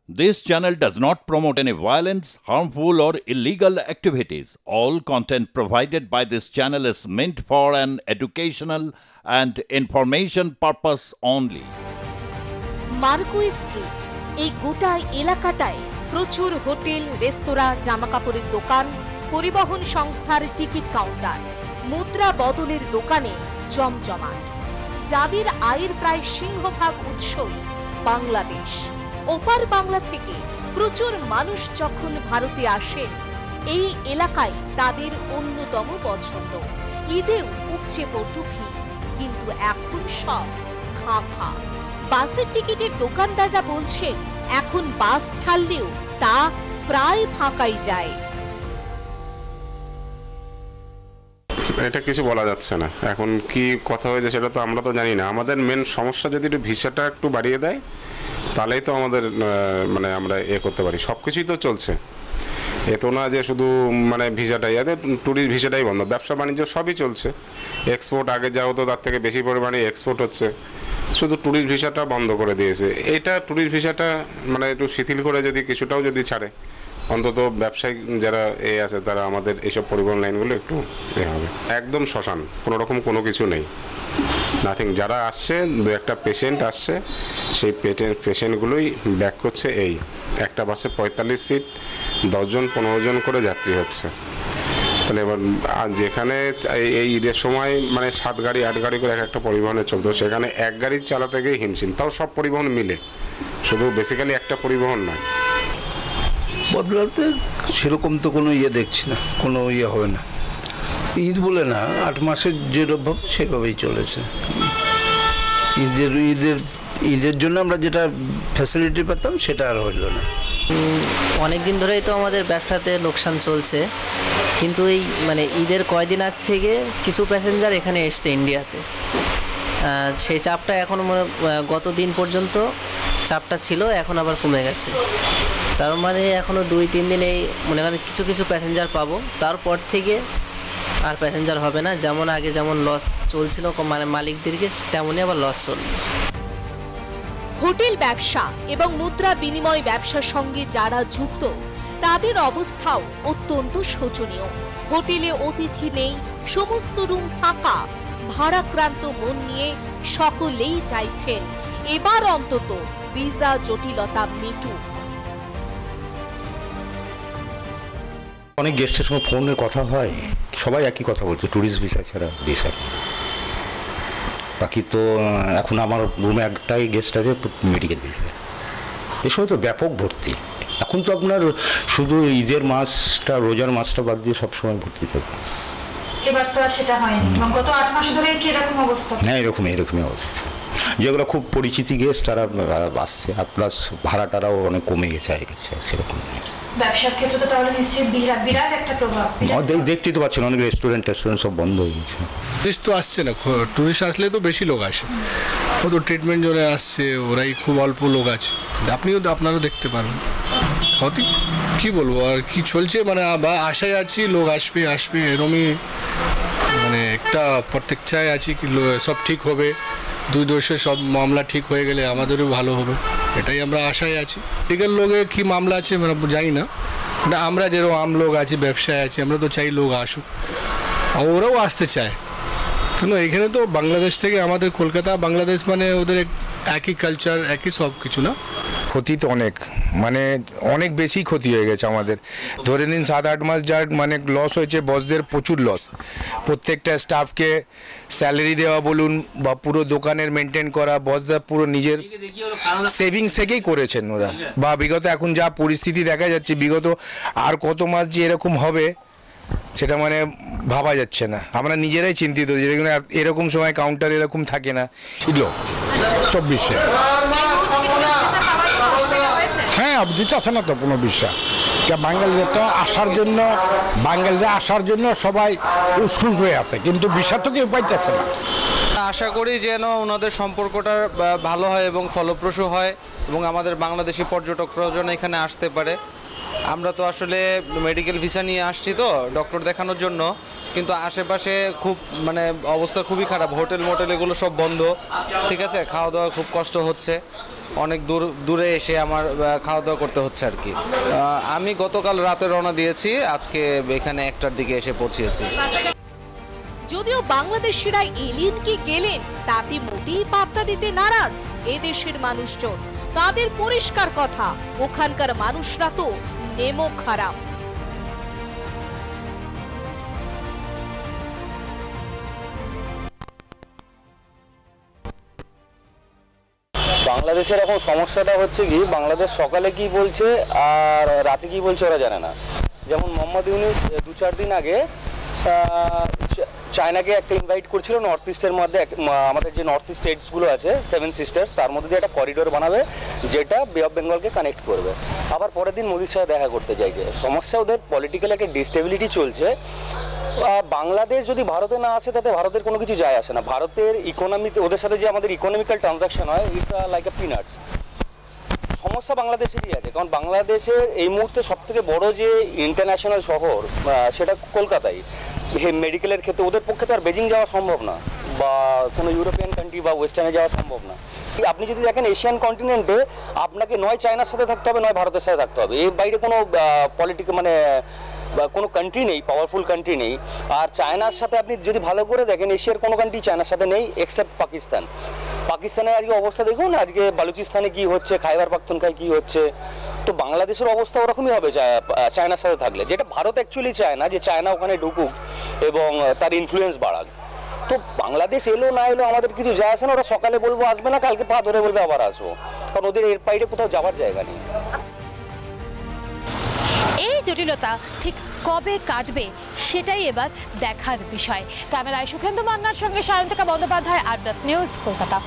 This channel does not promote any violence, harmful, or illegal activities. All content provided by this channel is meant for an educational and information purpose only. Marquee street এই গোটা এলাকাটায় প্রচুর hotel, রেস্তোরাঁ, জামাকাপড়ের দোকান, পরিবহন সংস্থার ticket counter, মুদ্রা বদলের দোকানে জমজমাট। যাদের আয়ের প্রায় সিংহভাগ উৎসই বাংলাদেশ। ওপার বাংলা থেকে প্রচুর মানুষ যখন ভারতে আসেন, এই এলাকায় তাদের অন্যতম পছন্দ। ঈদেও উপচে পড়ত ভিড়, কিন্তু এখন সব খাঁ খাঁ। বাসের টিকিটের দোকানদাররা বলছেন এখন বাস ছাড়লেও তা প্রায় ফাঁকাই যায়। এটা কিছু বলা যাচ্ছে না, এখন কি কথা হয়েছে সেটা তো আমরা তো জানি না। আমাদের মেন সমস্যা যদি একটু ভিসাটা একটু বাড়িয়ে দেয় তাহলেই তো আমাদের মানে আমরা করতে পারি। সব কিছুই তো চলছে, এ তো না যে শুধু মানে ভিসাটাই, ট্যুরিস্ট ভিসাটাই বন্ধ, ব্যবসা বাণিজ্য সবই চলছে। এক্সপোর্ট আগে যা হতো তার থেকে বেশি পরিমাণে এক্সপোর্ট হচ্ছে, শুধু ট্যুরিস্ট ভিসাটা বন্ধ করে দিয়েছে। এটা ট্যুরিস্ট ভিসাটা মানে একটু শিথিল করে যদি কিছুটাও যদি ছাড়ে, অন্তত ব্যবসায়িক যারা আছে তারা আমাদের এইসব পরিবহন লাইনগুলো একটু হবে। একদম শ্মশান, কোনো রকম কোনো কিছু নেই, নাথিং। যারা আসছে, দু একটা পেশেন্ট আসছে, সেই পেশেন্টগুলোই ব্যাক করছে। এই একটা বাসে 45 সিট, 10 জন 15 জন করে যাত্রী হচ্ছে। তাহলে এবার যেখানে এই ঈদের সময় মানে 7 গাড়ি 8 গাড়ি করে একটা পরিবহনে চলতো, সেখানে এক গাড়ি চালাতে গিয়ে হিমশিম, তাও সব পরিবহন মিলে, শুধু বেসিক্যালি একটা পরিবহন নয়। বদলাতে সেরকম তো কোনো দেখছি না, কোনো হবে না। ঈদ বলে না, 8 মাসের যেভাবে সেভাবেই চলেছে। ঈদের জন্য আমরা যেটা ফ্যাসিলিটি পেতাম সেটা আর হইল না। অনেক দিন ধরেই তো আমাদের ব্যবসাতে লোকসান চলছে, কিন্তু এই মানে ঈদের কয়দিন আগ থেকে কিছু প্যাসেঞ্জার এখানে এসছে ইন্ডিয়াতে। সেই চাপটা এখন গত দিন পর্যন্ত চাপটা ছিল, এখন আবার কমে গেছে। তার মানে এখনও 2-3 দিন এই মনে করেন কিছু কিছু প্যাসেঞ্জার পাবো, তারপর থেকে আর প্যাসেঞ্জার হবে না। যেমন আগে যেমন লস চলছিল মানে মালিকদেরকে, তেমনই আবার লস চলবে। হোটেল ব্যবসা এবং মুদ্রা বিনিময় ব্যবসার সঙ্গে যারা যুক্ত, তাদের অবস্থাও অত্যন্ত শোচনীয়। হোটেলে অতিথি নেই, সমস্ত রুম ফাঁকা। ভাড়াক্রান্ত মন নিয়ে সকলেই চাইছেন এবার অন্তত ভিসা জটিলতা মিটুক। অনেক গেস্টের সঙ্গে ফোনে কথা হয়, সবাই একই কথা বলছে, ট্যুরিস্ট ভিসা ছাড়া ভিসা। বাকি তো এখন আমার রুমে একটাই গেস্ট আছে মেডিকেল ভিসা। এসব তো ব্যাপক ভর্তি। এখন তো আপনার শুধু ঈদের মাসটা, রোজার মাসটা বাদ দিয়ে সবসময় ভর্তি থাকে। এবার তো আর সেটা হয়নি। গত 8 মাস ধরে কি এরকম অবস্থা? হ্যাঁ, এরকমই অবস্থা। যেগুলো খুব পরিচিতি গেস্ট তারা আসছে, আর প্লাস ভাড়াটারাও অনেক কমে গেছে, সেরকম। ব্যবসার ক্ষেত্রে তো তাহলে নিশ্চয়ই বিরাট একটা প্রভাব। দেখতেই তো পাচ্ছেন, অনেক রেস্টুরেন্ট সব বন্ধ হয়ে গেছে। টুরিস্ট তো আসছে না, টুরিস্ট আসলে তো বেশি লোক আসে, ও তো ট্রিটমেন্ট জোনে আসছে, ওরাই খুব অল্প লোক আছে। আপনারাও দেখতে পারবেন। সঠিক কী বলবো আর কি চলছে, মানে আশায় আছি লোক আসবে এরমই, মানে একটা প্রত্যেকটায় আছি কি সব ঠিক হবে, 2 দেশের সব মামলা ঠিক হয়ে গেলে আমাদেরও ভালো হবে, এটাই আমরা আশায় আছি। লিগাল লোকে কি মামলা আছে মানে জানি না, আমরা যেরকম আম লোক আছি, ব্যবসায় আছি, আমরা তো চাই লোক আসুক, ওরাও আসতে চায়। কিন্তু এখানে তো বাংলাদেশ থেকে আমাদের কলকাতা বাংলাদেশ মানে ওদের একই কালচার, একই সব কিছু না। ক্ষতি তো মানে অনেক বেশি ক্ষতি হয়ে গেছে আমাদের। ধরে নিন 7-8 মাস যার মানে লস হয়েছে, বসদের প্রচুর লস। প্রত্যেকটা স্টাফকে স্যালারি দেওয়া বলুন বা পুরো দোকানের মেনটেন করা, বসদের পুরো নিজের সেভিংস থেকেই করেছেন ওরা। বা বিগত এখন যা পরিস্থিতি দেখা যাচ্ছে, বিগত আর কত মাস যে এরকম হবে সেটা মানে ভাবা যাচ্ছে না। আমরা নিজেরাই চিন্তিত যে দেখুন এরকম সময় কাউন্টার এরকম থাকে না। ছিল 24-এ, হ্যাঁ দিতে আসে না তো কোনো বিশ্বাস। বাঙালিরা তো আসার জন্য সবাই উৎসুক হয়ে আছে, কিন্তু বিশ্বাস তো কেউ পাইতেছে না। আশা করি যেন ওনাদের সম্পর্কটা ভালো হয় এবং ফলপ্রসূ হয়, এবং আমাদের বাংলাদেশি পর্যটকরাও যেন এখানে আসতে পারে। আমরা তো আসলে মেডিকেল ভিসা নিয়ে আসছি তো ডক্টর দেখানোর জন্য, কিন্তু আশেপাশে খুব মানে অবস্থা খুবই খারাপ, হোটেল মোটেল এগুলো সব বন্ধ, ঠিক আছে, খাওয়া দাওয়া খুব কষ্ট হচ্ছে। অনেক দূরে এসে আমার খাওয়া দাওয়া করতে হচ্ছে আর কি। আমি গতকাল রাতে রওনা দিয়েছি, আজকে এখানে 1টার দিকে এসে পৌঁছেছি। যদিও বাংলাদেশিরা এলেন কি গেলেন তাতে মোটেই পাত্তা দিতে নারাজ এদেশের মানুষজন। তাদের পরিষ্কার কথা, ওখানকার মানুষরা তো নেমো খারাপ। বাংলাদেশের এখন সমস্যাটা হচ্ছে কি, বাংলাদেশ সকালে কি বলছে আর রাতে কি বলছে ওরা জানে না। যেমন মোহাম্মদ ইউনূস 2-4 দিন আগে চায়নাকে একটা ইনভাইট করছিল নর্থ ইস্টের মধ্যে, আমাদের যে নর্থ ইস্ট স্টেটসগুলো আছে 7 সিস্টার্স, তার মধ্যে দিয়ে একটা করিডোর বানাবে যেটা বে অফ বেঙ্গলকে কানেক্ট করবে। আবার পরের দিন মোদির সাথে দেখা করতে চাইছে। সমস্যা ওদের পলিটিক্যাল একটা ডিস্টেবিলিটি চলছে। বাংলাদেশ যদি ভারতে না আসে তাতে ভারতের কোনো কিছু যায় আসে না। ভারতের ইকোনমিতে ওদের সাথে যে আমাদের ইকোনমিক্যাল ট্রানজাকশন হয়, ইটস লাইক আ পিনাটস। সমস্যা বাংলাদেশেরই আছে, কারণ বাংলাদেশের এই মুহূর্তে সবথেকে বড় যে ইন্টারন্যাশনাল শহর সেটা কলকাতায়। মেডিকেলের ক্ষেত্রে ওদের পক্ষে তো আর বেজিং যাওয়া সম্ভব না, বা কোনো ইউরোপিয়ান কান্ট্রি বা ওয়েস্টার্নে যাওয়া সম্ভব না। আপনি যদি দেখেন এশিয়ান কন্টিনেন্টে আপনাকে নয় চায়নার সাথে থাকতে হবে, নয় ভারতের সাথে থাকতে হবে। এর বাইরে কোনো পলিটিক্যাল মানে কোনো কান্ট্রি নেই, পাওয়ারফুল কান্ট্রি নেই। আর চায়নার সাথে আপনি যদি ভালো করে দেখেন, এশিয়ার কোনো কান্ট্রি চায়নার সাথে নেই এক্সেপ্ট পাকিস্তান। পাকিস্তানের আজকে অবস্থা দেখুন, আজকে বালুচিস্তানে কি হচ্ছে, খাইবার পাখতুনখায় কি হচ্ছে। তো বাংলাদেশের অবস্থা ওরকমই হবে চায়নার সাথে থাকলে, যেটা ভারত অ্যাকচুয়ালি চায় না যে চায়না ওখানে ঢুকুক এবং তার ইনফ্লুয়েন্স বাড়াক। তো বাংলাদেশ এলো না এলো আমাদের কিছু যায় আসে না। ওরা সকালে বলবো আসবে না, কালকে পা ধরে বলবে আবার আসবো, কারণ ওদের এর বাইরে কোথাও যাওয়ার জায়গা নেই। এই জটিলতা ঠিক কবে কাটবে সেটাই এবার দেখার বিষয়। ক্যামেরায় সুখেন্দু মান্নার সঙ্গে সায়ন্তিকা বন্দ্যোপাধ্যায়, আর প্লাস নিউজ, কলকাতা।